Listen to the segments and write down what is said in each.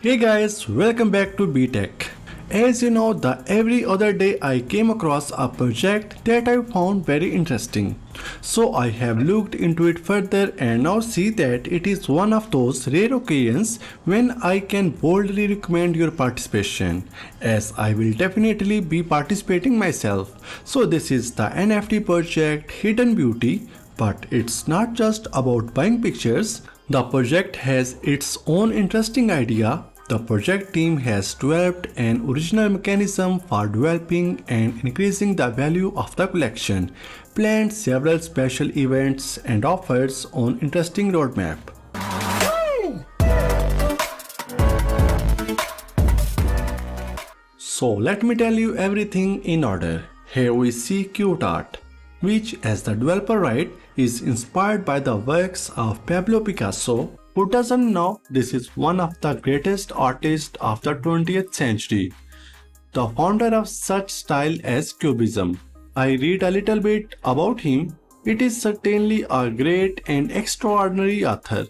Hey guys, welcome back to BeTech. As you know, the every other day I came across a project that I found very interesting. So I have looked into it further and now see that it is one of those rare occasions when I can boldly recommend your participation, as I will definitely be participating myself. So this is the NFT project Hidden Beauty, but it's not just about buying pictures. The project has its own interesting idea. The project team has developed an original mechanism for developing and increasing the value of the collection, planned several special events and offers on interesting roadmap. So let me tell you everything in order. Here we see cute art, which as the developer write is inspired by the works of Pablo Picasso. Who doesn't know this is one of the greatest artists of the 20th century, the founder of such style as Cubism. I read a little bit about him. It is certainly a great and extraordinary author.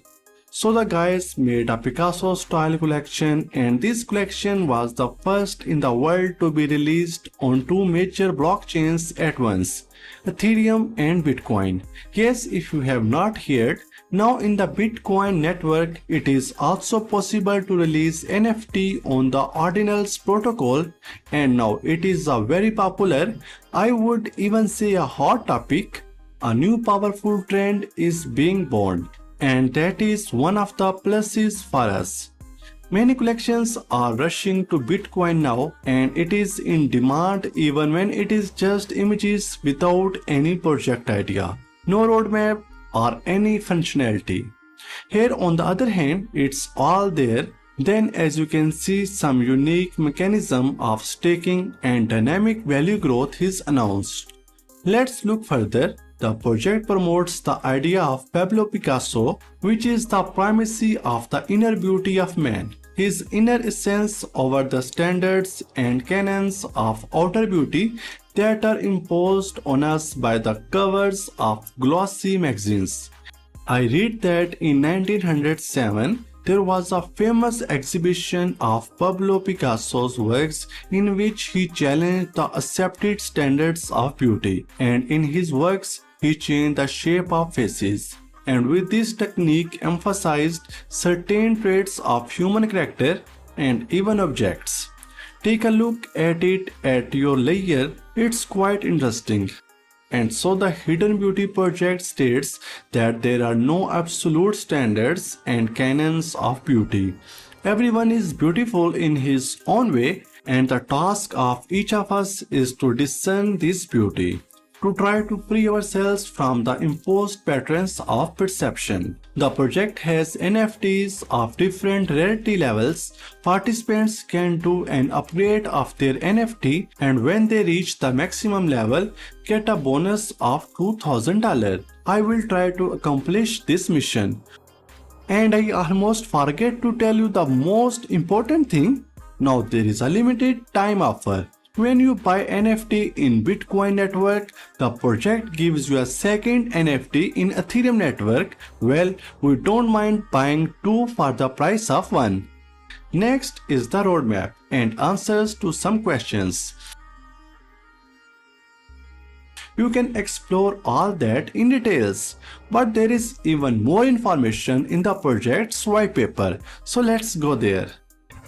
So the guys made a Picasso style collection, and this collection was the first in the world to be released on two major blockchains at once, Ethereum and Bitcoin. Yes, if you have not heard, now in the Bitcoin network it is also possible to release NFT on the Ordinals protocol, and now it is a very popular, I would even say a hot topic. A new powerful trend is being born, and that is one of the pluses for us. Many collections are rushing to Bitcoin now, and it is in demand even when it is just images without any project idea, no roadmap or any functionality. Here on the other hand, it's all there. Then as you can see, some unique mechanism of staking and dynamic value growth is announced. Let's look further. The project promotes the idea of Pablo Picasso, which is the primacy of the inner beauty of man, his inner essence over the standards and canons of outer beauty that are imposed on us by the covers of glossy magazines. I read that in 1907 there was a famous exhibition of Pablo Picasso's works in which he challenged the accepted standards of beauty, and in his works he changed the shape of faces, and with this technique emphasized certain traits of human character and even objects. Take a look at it at your leisure, it's quite interesting. And so the Hidden Beauty project states that there are no absolute standards and canons of beauty. Everyone is beautiful in his own way, and the task of each of us is to discern this beauty, to try to free ourselves from the imposed patterns of perception. The project has NFTs of different rarity levels. Participants can do an upgrade of their NFT, and when they reach the maximum level, get a bonus of $2,000. I will try to accomplish this mission. And I almost forget to tell you the most important thing. Now there is a limited time offer. When you buy NFT in Bitcoin network, the project gives you a second NFT in Ethereum network. Well, we don't mind buying two for the price of one. Next is the roadmap and answers to some questions. You can explore all that in details, but there is even more information in the project's white paper. So let's go there.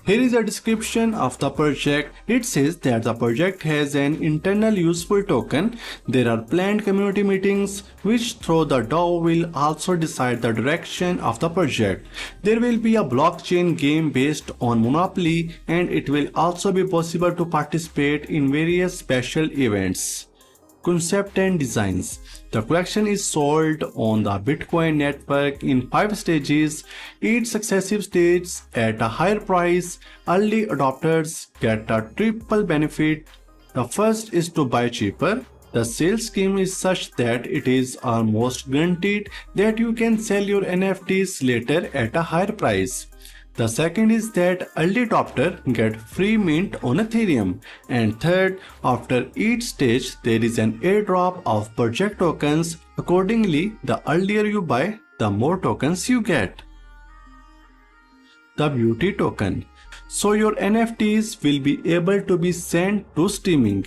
Here is a description of the project. It says that the project has an internal useful token. There are planned community meetings which through the DAO will also decide the direction of the project. There will be a blockchain game based on Monopoly, and it will also be possible to participate in various special events. Concept and designs. The collection is sold on the Bitcoin network in 5 stages, each successive stage at a higher price. Early adopters get a triple benefit. The first is to buy cheaper. The sales scheme is such that it is almost guaranteed that you can sell your NFTs later at a higher price. The second is that early adopter get free mint on Ethereum. And third, after each stage there is an airdrop of project tokens. Accordingly, the earlier you buy, the more tokens you get. the beauty token. So your NFTs will be able to be sent to streaming.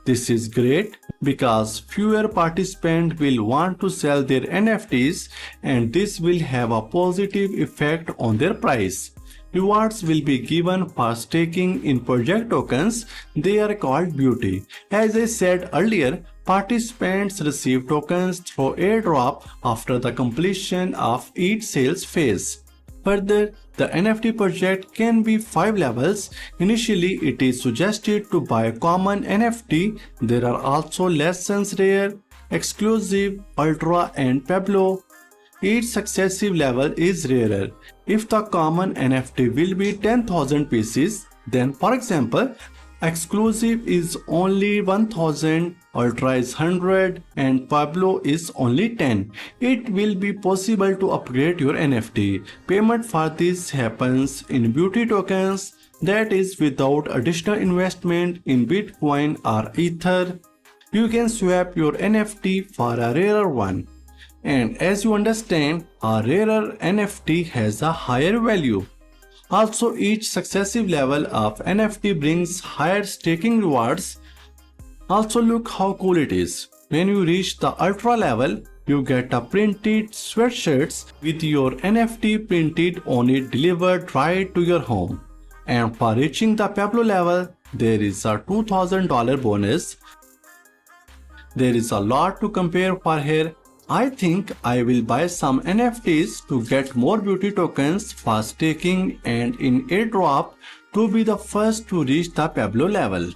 This is great because fewer participants will want to sell their NFTs and this will have a positive effect on their price. Rewards will be given for staking in project tokens. They are called beauty. As I said earlier, participants receive tokens through airdrop after the completion of each sales phase. Further, the NFT project can be 5 levels. Initially, it is suggested to buy common NFT. There are also lessons rare, exclusive, ultra and Pablo. Each successive level is rarer. If the common NFT will be 10,000 pieces, then for example, exclusive is only 1000, ultra is 100 and Pablo is only 10. It will be possible to upgrade your NFT. Payment for this happens in beauty tokens, that is without additional investment in Bitcoin or Ether. You can swap your NFT for a rarer one. And as you understand, a rarer NFT has a higher value. Also, each successive level of NFT brings higher staking rewards. Also, look how cool it is. When you reach the ultra level, you get a printed sweatshirts with your NFT printed on it delivered right to your home. And for reaching the Pablo level, there is a $2,000 bonus. There is a lot to compare for here. I think I will buy some NFTs to get more beauty tokens for staking and in airdrop to be the first to reach the Pablo level.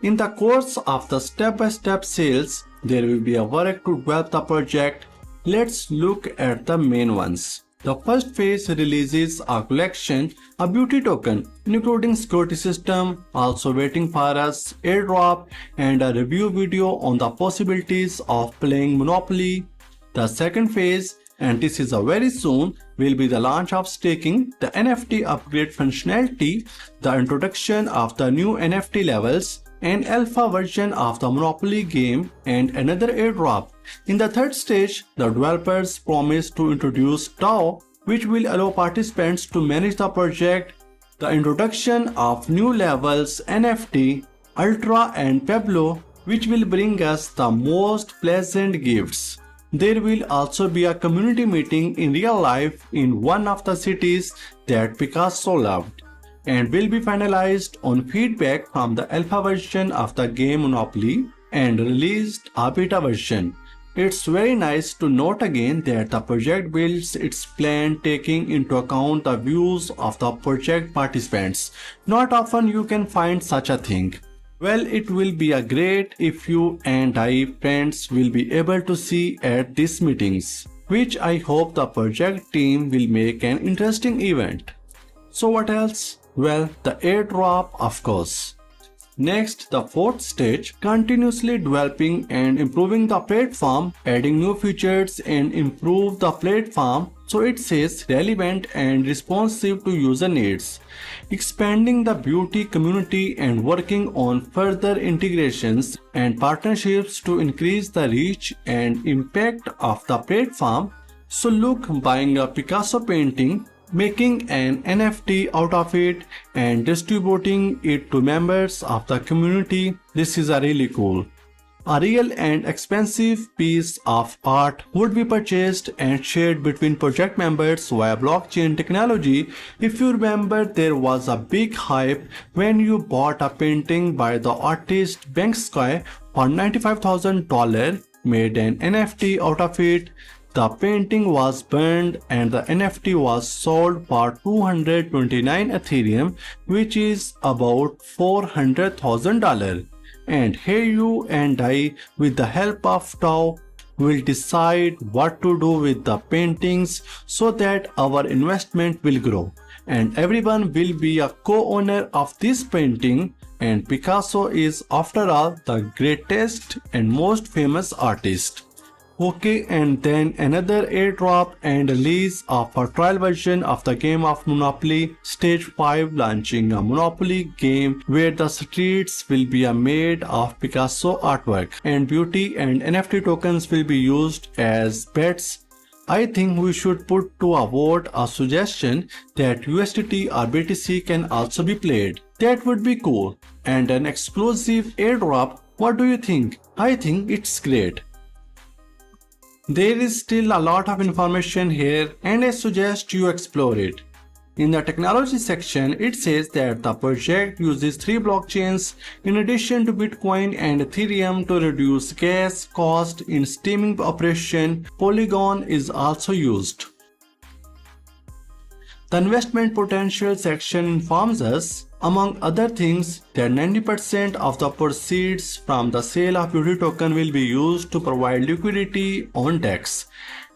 In the course of the step-by-step sales, there will be a work to develop the project. Let's look at the main ones. The first phase releases a collection, a beauty token, including security system, also waiting for us, airdrop, and a review video on the possibilities of playing Monopoly. The second phase, and this is a very soon, will be the launch of staking, the NFT upgrade functionality, the introduction of the new NFT levels, an alpha version of the Monopoly game, and another airdrop. In the third stage, the developers promise to introduce DAO, which will allow participants to manage the project, the introduction of new levels NFT, Ultra and Pablo, which will bring us the most pleasant gifts. There will also be a community meeting in real life in one of the cities that Picasso loved, and will be finalized on feedback from the alpha version of the game Monopoly and released a beta version. It's very nice to note again that the project builds its plan taking into account the views of the project participants. Not often you can find such a thing. Well, it will be a great if you and I friends will be able to see at these meetings, which I hope the project team will make an interesting event. So what else? Well, the airdrop of course. Next, the fourth stage, continuously developing and improving the platform, adding new features and improve the platform so it stays relevant and responsive to user needs. Expanding the beauty community and working on further integrations and partnerships to increase the reach and impact of the platform. So look, buying a Picasso painting, making an NFT out of it and distributing it to members of the community. This is a really cool. A real and expensive piece of art would be purchased and shared between project members via blockchain technology. If you remember, there was a big hype when you bought a painting by the artist Banksy for $95,000, made an NFT out of it. The painting was burned and the NFT was sold for 229 Ethereum, which is about $400,000. And here you and I, with the help of DAO, will decide what to do with the paintings so that our investment will grow. And everyone will be a co-owner of this painting, and Picasso is after all the greatest and most famous artist. Okay, and then another airdrop and release of a trial version of the game of Monopoly, Stage 5, launching a Monopoly game where the streets will be made of Picasso artwork and beauty and NFT tokens will be used as bets. I think we should put to a vote a suggestion that USDT or BTC can also be played. That would be cool. And an exclusive airdrop, what do you think? I think it's great. There is still a lot of information here and I suggest you explore it. In the technology section, it says that the project uses 3 blockchains in addition to Bitcoin and Ethereum to reduce gas cost in steaming operation. Polygon is also used. The investment potential section informs us, among other things, that 90% of the proceeds from the sale of beauty token will be used to provide liquidity on DEX,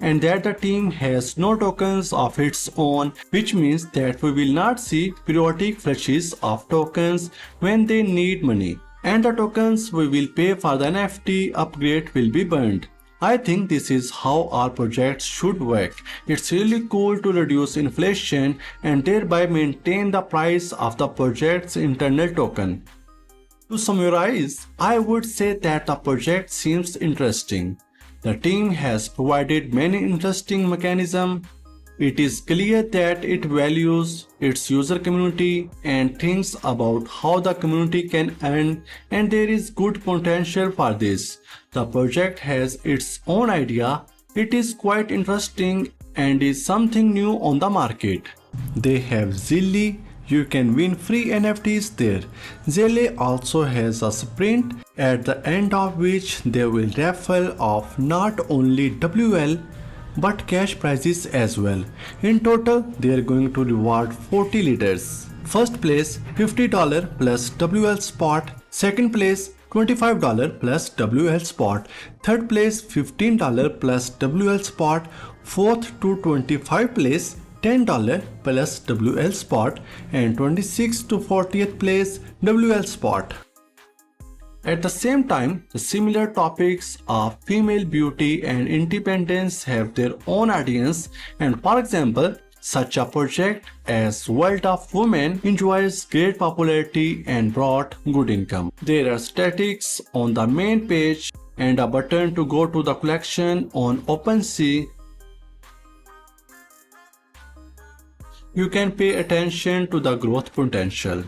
and that the team has no tokens of its own, which means that we will not see periodic flashes of tokens when they need money, and the tokens we will pay for the NFT upgrade will be burned. I think this is how our projects should work. It's really cool to reduce inflation and thereby maintain the price of the project's internal token. To summarize, I would say that the project seems interesting. The team has provided many interesting mechanisms. It is clear that it values its user community and thinks about how the community can earn, and there is good potential for this. The project has its own idea. It is quite interesting and is something new on the market. They have Zilli. You can win free NFTs there. Zelle also has a sprint at the end of which they will raffle off not only WL but cash prizes as well. In total, they are going to reward 40 leaders. First place $50 plus WL spot. Second place $25 plus WL spot. Third place $15 plus WL spot. Fourth to 25 place $10 plus WL spot, and 26th to 40th place WL spot. At the same time, the similar topics of female beauty and independence have their own audience, and for example, such a project as World of Women enjoys great popularity and brought good income. There are statistics on the main page and a button to go to the collection on OpenSea. You can pay attention to the growth potential.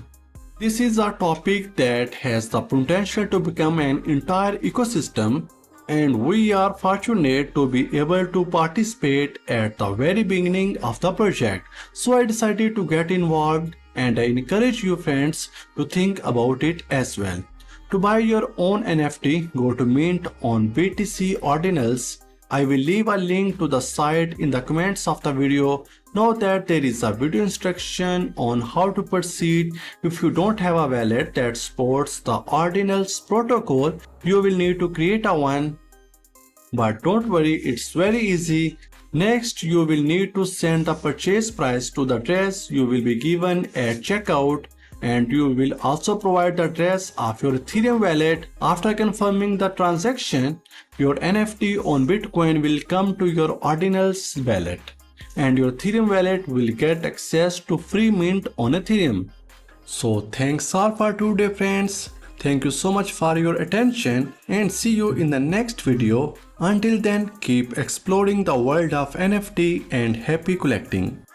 This is a topic that has the potential to become an entire ecosystem, and we are fortunate to be able to participate at the very beginning of the project. So I decided to get involved, and I encourage you friends to think about it as well. To buy your own NFT, go to Mint on BTC Ordinals. I will leave a link to the site in the comments of the video. Note that there is a video instruction on how to proceed. If you don't have a wallet that supports the Ordinals protocol, you will need to create a one. But don't worry, it's very easy. Next, you will need to send the purchase price to the address you will be given at checkout, and you will also provide the address of your Ethereum wallet. After confirming the transaction, your NFT on Bitcoin will come to your Ordinals wallet, and your Ethereum wallet will get access to free mint on Ethereum. So thanks all for today friends. Thank you so much for your attention and see you in the next video. Until then, keep exploring the world of NFT and happy collecting.